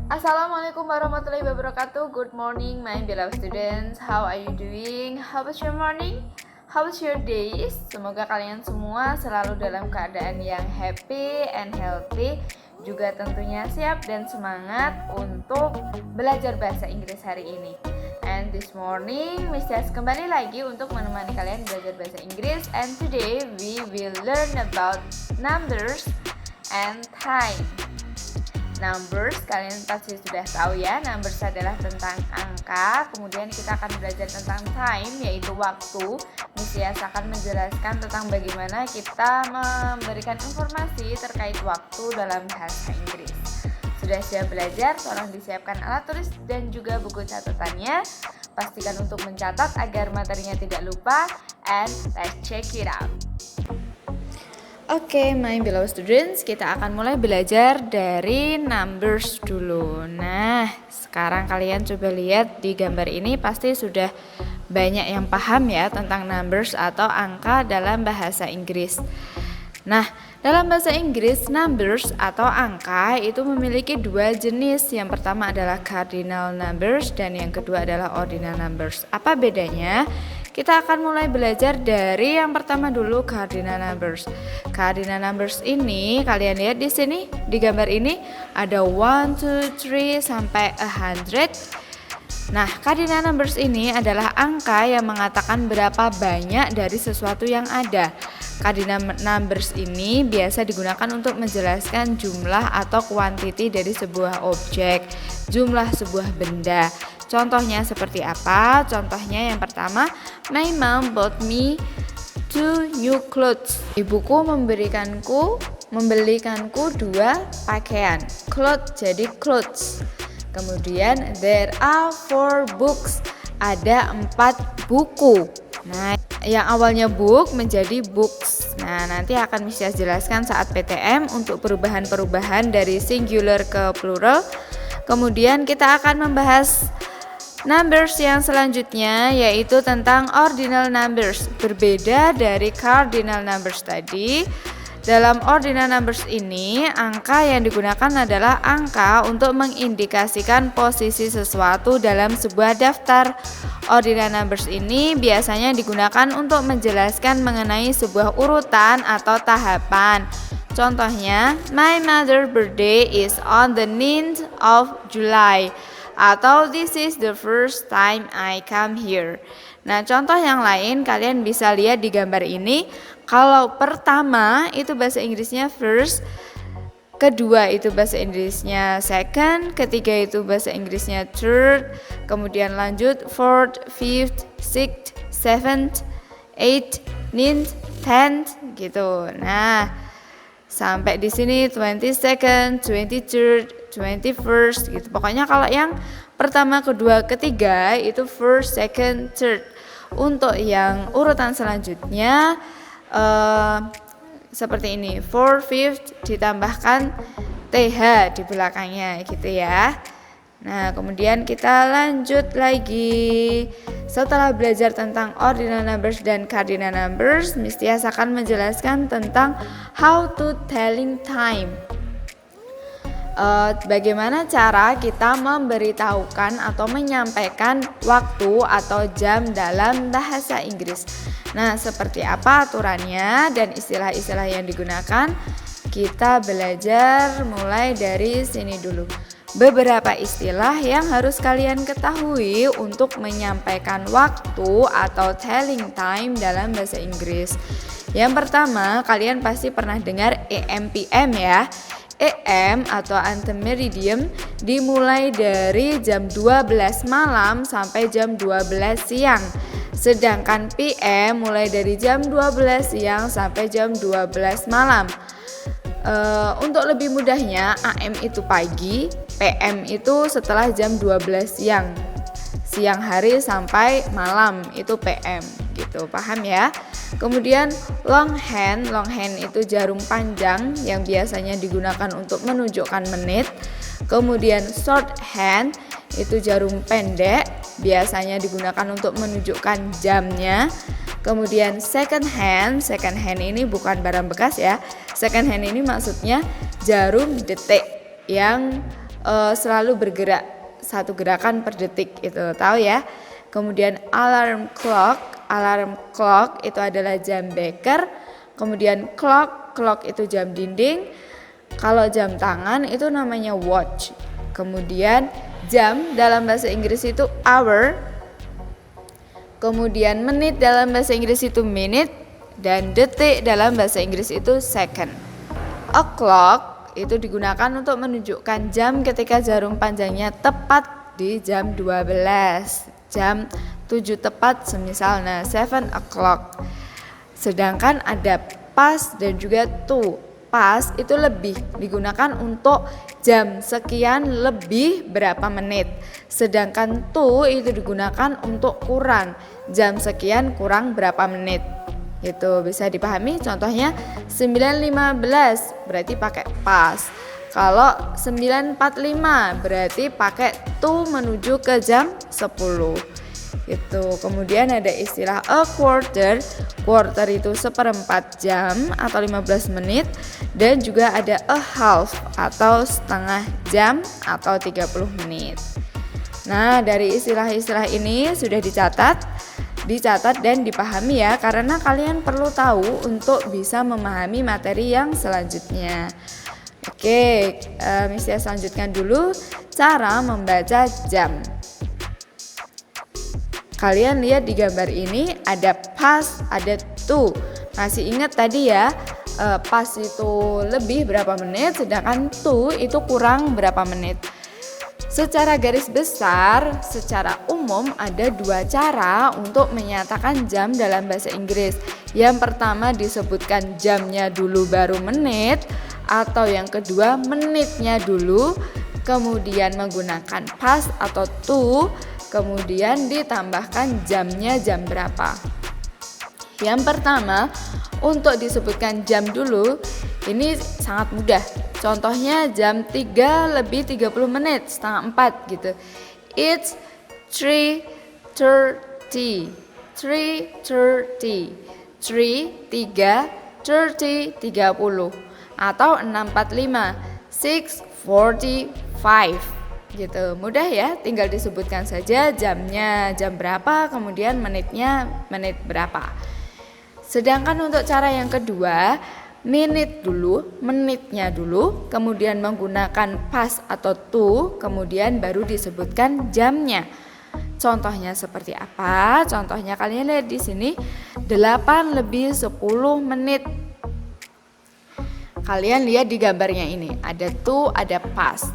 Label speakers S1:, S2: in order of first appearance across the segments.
S1: Assalamualaikum warahmatullahi wabarakatuh. Good morning my beloved students. How are you doing? How was your morning? How was your days? Semoga kalian semua selalu dalam keadaan yang happy and healthy, juga tentunya siap dan semangat untuk belajar bahasa Inggris hari ini. And this morning Miss Yas kembali lagi untuk menemani kalian belajar bahasa Inggris. And today we will learn about numbers and time. Numbers, kalian pasti sudah tahu ya, numbers adalah tentang angka. Kemudian kita akan belajar tentang time, yaitu waktu. Miss Yas akan menjelaskan tentang bagaimana kita memberikan informasi terkait waktu dalam bahasa Inggris. Sudah siap belajar? Tolong disiapkan alat tulis dan juga buku catatannya. Pastikan untuk mencatat agar materinya tidak lupa. And let's check it out. Oke, my beloved students, kita akan mulai belajar dari numbers dulu. Nah, sekarang kalian coba lihat di gambar ini, pasti sudah banyak yang paham ya tentang numbers atau angka dalam bahasa Inggris. Nah, dalam bahasa Inggris, numbers atau angka itu memiliki dua jenis. Yang pertama adalah cardinal numbers dan yang kedua adalah ordinal numbers. Apa bedanya? Kita akan mulai belajar dari yang pertama dulu, cardinal numbers. Cardinal numbers ini kalian lihat di sini di gambar ini ada 1, 2, 3 sampai 100. Nah, cardinal numbers ini adalah angka yang mengatakan berapa banyak dari sesuatu yang ada. Cardinal numbers ini biasa digunakan untuk menjelaskan jumlah atau quantity dari sebuah objek, jumlah sebuah benda. Contohnya seperti apa? Contohnya yang pertama, my mom bought me 2 new clothes. Ibuku membelikanku 2 pakaian. Clothes jadi clothes. Kemudian there are 4 books. Ada 4 buku. Nah, yang awalnya book menjadi books. Nah, nanti akan bisa jelaskan saat PTM untuk perubahan-perubahan dari singular ke plural. Kemudian kita akan membahas numbers yang selanjutnya, yaitu tentang ordinal numbers. Berbeda dari cardinal numbers tadi, dalam ordinal numbers ini angka yang digunakan adalah angka untuk mengindikasikan posisi sesuatu dalam sebuah daftar. Ordinal numbers ini biasanya digunakan untuk menjelaskan mengenai sebuah urutan atau tahapan. Contohnya, my mother's birthday is on the 9th of July. Atau this is the first time I come here. Nah, contoh yang lain kalian bisa lihat di gambar ini. Kalau pertama itu bahasa Inggrisnya first, kedua itu bahasa Inggrisnya second, ketiga itu bahasa Inggrisnya third, kemudian lanjut fourth, fifth, sixth, seventh, eighth, ninth, tenth gitu. Nah, sampai di sini 22nd, 23rd, 21st gitu. Pokoknya kalau yang pertama, kedua, ketiga itu first, second, third. Untuk yang urutan selanjutnya seperti ini, 4, 5th ditambahkan TH di belakangnya gitu ya. Nah, kemudian kita lanjut lagi. Setelah belajar tentang ordinal numbers dan cardinal numbers, Miss Tias akan menjelaskan tentang how to telling time. Bagaimana cara kita memberitahukan atau menyampaikan waktu atau jam dalam bahasa Inggris. Nah, seperti apa aturannya dan istilah-istilah yang digunakan? Kita belajar mulai dari sini dulu. Beberapa istilah yang harus kalian ketahui untuk menyampaikan waktu atau telling time dalam bahasa Inggris. Yang pertama, kalian pasti pernah dengar AM PM ya. AM atau antemeridium dimulai dari jam 12 malam sampai jam 12 siang. Sedangkan PM mulai dari jam 12 siang sampai jam 12 malam. Untuk lebih mudahnya, AM itu pagi, PM itu setelah jam 12 siang. Siang hari sampai malam itu PM gitu, paham ya? Kemudian long hand itu jarum panjang yang biasanya digunakan untuk menunjukkan menit. Kemudian short hand itu jarum pendek, biasanya digunakan untuk menunjukkan jamnya. Kemudian second hand ini bukan barang bekas ya. Second hand ini maksudnya jarum detik yang selalu bergerak, satu gerakan per detik, itu tahu ya. Kemudian alarm clock itu adalah jam beker. Kemudian clock itu jam dinding. Kalau jam tangan itu namanya watch. Kemudian jam dalam bahasa Inggris itu hour. Kemudian menit dalam bahasa Inggris itu minute, dan detik dalam bahasa Inggris itu second. O'clock itu digunakan untuk menunjukkan jam ketika jarum panjangnya tepat di jam 12. Jam 7 tepat semisal, 7 o'clock. Sedangkan ada past dan juga to. Past itu lebih, digunakan untuk jam sekian lebih berapa menit. Sedangkan to itu digunakan untuk kurang, jam sekian kurang berapa menit. Itu bisa dipahami. Contohnya 9.15 berarti pakai past. Kalau 9.45 berarti pakai to menuju ke jam 10. Itu. Kemudian ada istilah a quarter. Quarter itu seperempat jam atau 15 menit. Dan juga ada a half atau setengah jam atau 30 menit. Nah, dari istilah-istilah ini sudah dicatat dan dipahami ya, karena kalian perlu tahu untuk bisa memahami materi yang selanjutnya. Oke, saya lanjutkan dulu cara membaca jam. Kalian lihat di gambar ini ada past, ada to. Masih ingat tadi ya, past itu lebih berapa menit, sedangkan to itu kurang berapa menit. Secara garis besar, secara umum ada dua cara untuk menyatakan jam dalam bahasa Inggris. Yang pertama disebutkan jamnya dulu baru menit, atau yang kedua menitnya dulu, kemudian menggunakan past atau to, kemudian ditambahkan jamnya jam berapa. Yang pertama, untuk disebutkan jam dulu, ini sangat mudah. Contohnya jam 3 lebih 30 menit, setengah 4 gitu. It's 3:30. 3:30. 30. Atau 6:45. 6:45. Gitu, mudah ya, tinggal disebutkan saja jamnya jam berapa, kemudian menitnya menit berapa. Sedangkan untuk cara yang kedua, menitnya dulu, kemudian menggunakan past atau to, kemudian baru disebutkan jamnya. Contohnya seperti apa? Contohnya kalian lihat di sini, 8 lebih 10 menit. Kalian lihat di gambarnya ini, ada to, ada past.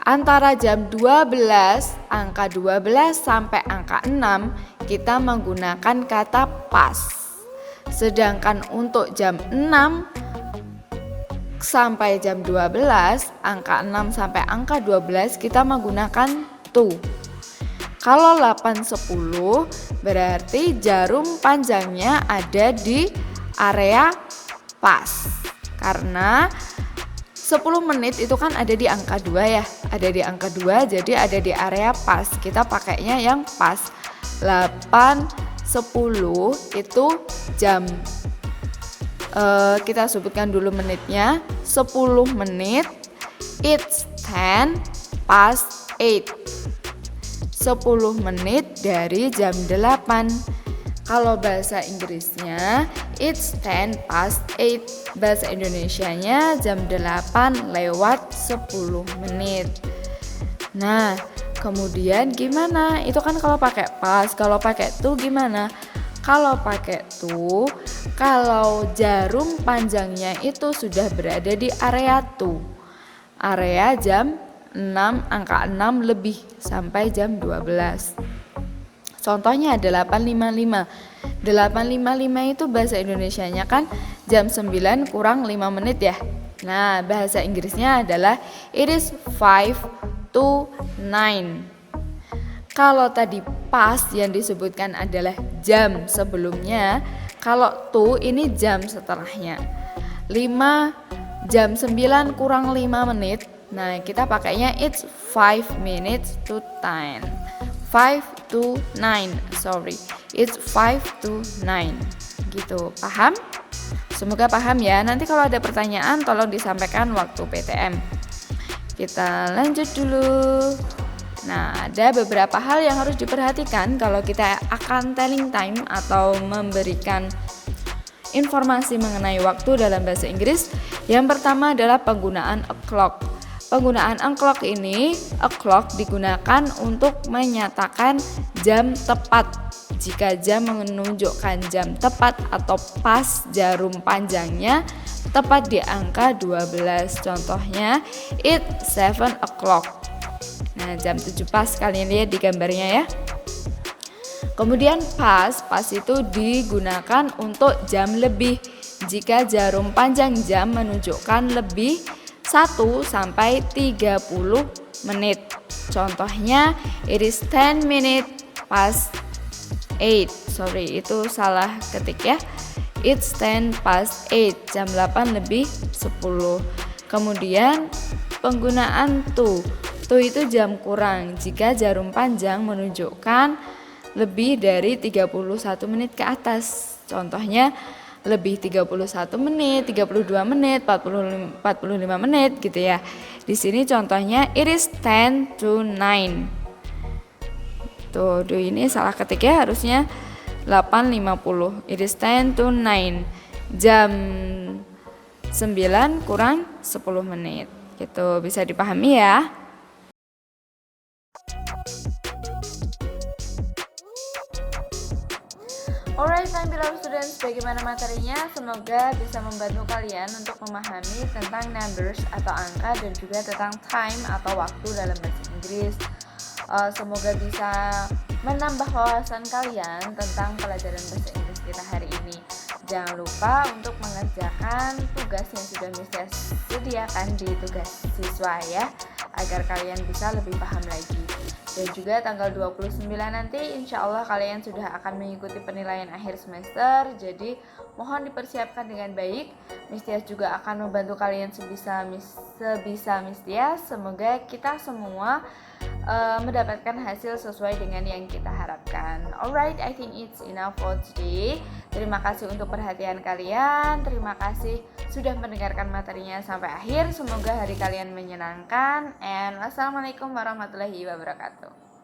S1: Antara jam 12, angka 12 sampai angka 6 kita menggunakan kata past. Sedangkan untuk jam 6 sampai jam 12, angka 6 sampai angka 12 kita menggunakan to. Kalau 8:10 berarti jarum panjangnya ada di area past. Karena 10 menit itu kan ada di angka 2 ya, ada di angka 2, jadi ada di area pas. Kita pakainya yang pas. 8:10 itu jam. Kita sebutkan dulu menitnya, 10 menit. It's 10 past 8. 10 menit dari jam 8. Kalau bahasa Inggrisnya it's 10 past 8. Bahasa Indonesianya jam 8 lewat 10 menit. Nah, kemudian gimana? Itu kan kalau pakai past, kalau pakai to gimana? Kalau pakai to, kalau jarum panjangnya itu sudah berada di area to. Area jam 6, angka 6 lebih sampai jam 12. Contohnya 8:55. 8:55 itu bahasa Indonesianya kan jam 9 kurang 5 menit ya. Nah, bahasa Inggrisnya adalah it is 5 to 9. Kalau tadi past yang disebutkan adalah jam sebelumnya, kalau to ini jam setelahnya. Jam 9 kurang 5 menit. Nah, kita pakainya it's 5 minutes to 10. 5 to 9. Sorry, it's 5 to 9. Gitu, paham? Semoga paham ya. Nanti kalau ada pertanyaan tolong disampaikan waktu PTM. Kita lanjut dulu. Nah, ada beberapa hal yang harus diperhatikan kalau kita akan telling time atau memberikan informasi mengenai waktu dalam bahasa Inggris. Yang pertama adalah penggunaan o'clock. Penggunaan o'clock ini, o'clock digunakan untuk menyatakan jam tepat. Jika jam menunjukkan jam tepat atau pas jarum panjangnya tepat di angka 12. Contohnya, it's 7 o'clock. Nah, jam 7 pas, kalian lihat di gambarnya ya. Kemudian pas itu digunakan untuk jam lebih. Jika jarum panjang jam menunjukkan lebih 1 sampai 30 menit. Contohnya, it is 10 minutes past 8. Sorry, itu salah ketik ya. It's 10 past 8, jam 8 lebih 10. Kemudian penggunaan to itu jam kurang. Jika jarum panjang menunjukkan lebih dari 31 menit ke atas. Contohnya lebih 31 menit, 32 menit, 45 menit gitu ya. Di sini contohnya it is 10 to 9. Tuh, ini salah ketik ya, harusnya 8.50. It is 10 to 9. Jam 9 kurang 10 menit. Gitu, bisa dipahami ya. Alright, fine beloved students, bagaimana materinya? Semoga bisa membantu kalian untuk memahami tentang numbers atau angka dan juga tentang time atau waktu dalam bahasa Inggris. Semoga bisa menambah wawasan kalian tentang pelajaran bahasa Inggris kita hari ini. Jangan lupa untuk mengerjakan tugas yang sudah Miss sediakan di tugas siswa ya, agar kalian bisa lebih paham lagi. Dan juga tanggal 29 nanti insya Allah kalian sudah akan mengikuti penilaian akhir semester. Jadi mohon dipersiapkan dengan baik. Miss Tias juga akan membantu kalian sebisa Miss Tias. Semoga kita semua mendapatkan hasil sesuai dengan yang kita harapkan. Alright, I think it's enough for today. Terima kasih untuk perhatian kalian. Terima kasih sudah mendengarkan materinya sampai akhir. Semoga hari kalian menyenangkan. And wassalamualaikum warahmatullahi wabarakatuh.